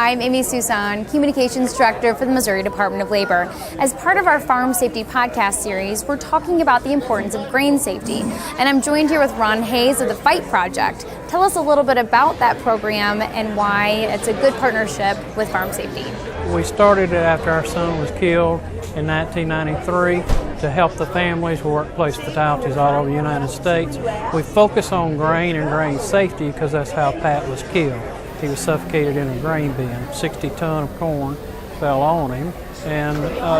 I'm Amy Susan, Communications Director for the Missouri Department of Labor. As part of our Farm Safety Podcast series, we're talking about the importance of grain safety. And I'm joined here with Ron Hayes of the Fight Project. Tell us a little bit about that program and why it's a good partnership with farm safety. We started it after our son was killed in 1993 to help the families with workplace fatalities all over the United States. We focus on grain and grain safety because that's how Pat was killed. He was suffocated in a grain bin. 60 tons of corn fell on him. And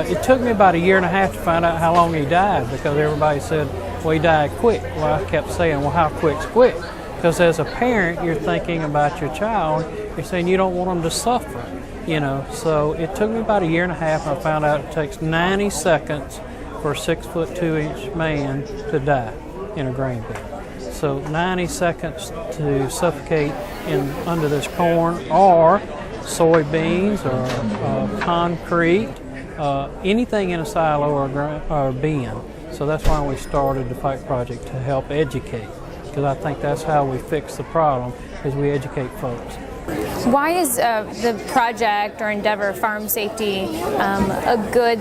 it took me about a year and a half to find out how long he died, because everybody said, well, he died quick. Well, I kept saying, well, how quick's quick? Because as a parent, you're thinking about your child. You're saying you don't want them to suffer, you know. So it took me about a year and a half, and I found out it takes 90 seconds for a 6'2" man to die in a grain bin. So 90 seconds to suffocate under this corn or soybeans or concrete, anything in a silo or bin. So that's why we started the Fight Project, to help educate, because I think that's how we fix the problem, is we educate folks. Why is the project or endeavor, farm safety,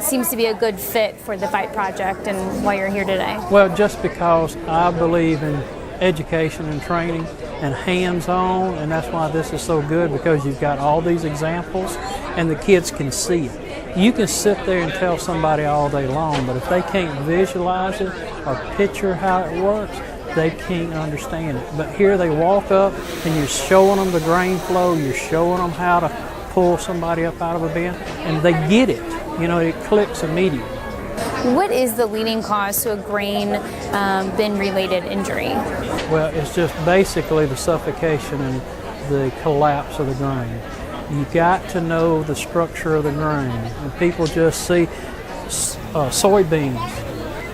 seems to be a good fit for the Fight Project and why you're here today? Well, just because I believe in education and training and hands-on, and that's why this is so good, because you've got all these examples and the kids can see it. You can sit there and tell somebody all day long, but if they can't visualize it or picture how it works, they can't understand it. But here they walk up and you're showing them the grain flow, you're showing them how to pull somebody up out of a bin, and they get it. You know, it clicks immediately. What is the leading cause to a grain bin-related injury? Well, it's just basically the suffocation and the collapse of the grain. You got to know the structure of the grain. And people just see soybeans.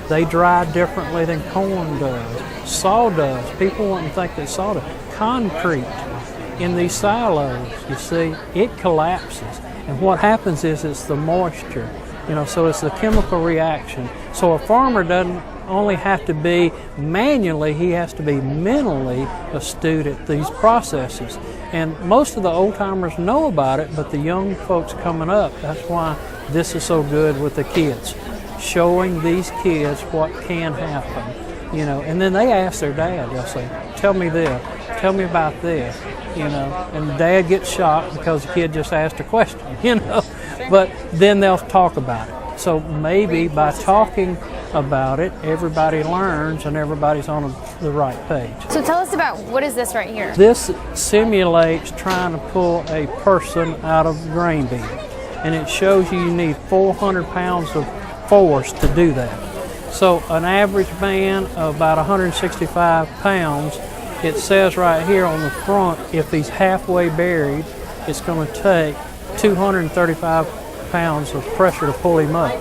They dry differently than corn does. Sawdust. People wouldn't think that sawdust. Concrete in these silos, you see, it collapses. And what happens is it's the moisture. You know, so it's the chemical reaction. So a farmer doesn't only have to be manually, he has to be mentally astute at these processes. And most of the old timers know about it, but the young folks coming up, that's why this is so good with the kids. Showing these kids what can happen, you know, and then they ask their dad, they'll say, tell me this, tell me about this, you know, and dad gets shocked because the kid just asked a question, you know. But then they'll talk about it. So maybe by talking about it, everybody learns and everybody's on the right page. So tell us about, what is this right here? This simulates trying to pull a person out of a grain bin. And it shows you need 400 pounds of force to do that. So an average man of about 165 pounds, it says right here on the front, if he's halfway buried, it's going to take 235 pounds of pressure to pull him up.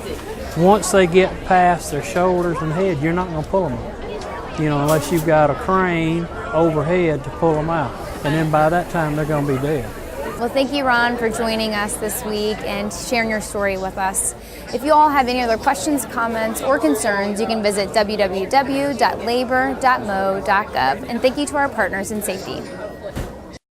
Once they get past their shoulders and head, you're not going to pull them up, you know, unless you've got a crane overhead to pull them out. And then by that time, they're going to be dead. Well, thank you, Ron, for joining us this week and sharing your story with us. If you all have any other questions, comments, or concerns, you can visit www.labor.mo.gov. And thank you to our partners in safety.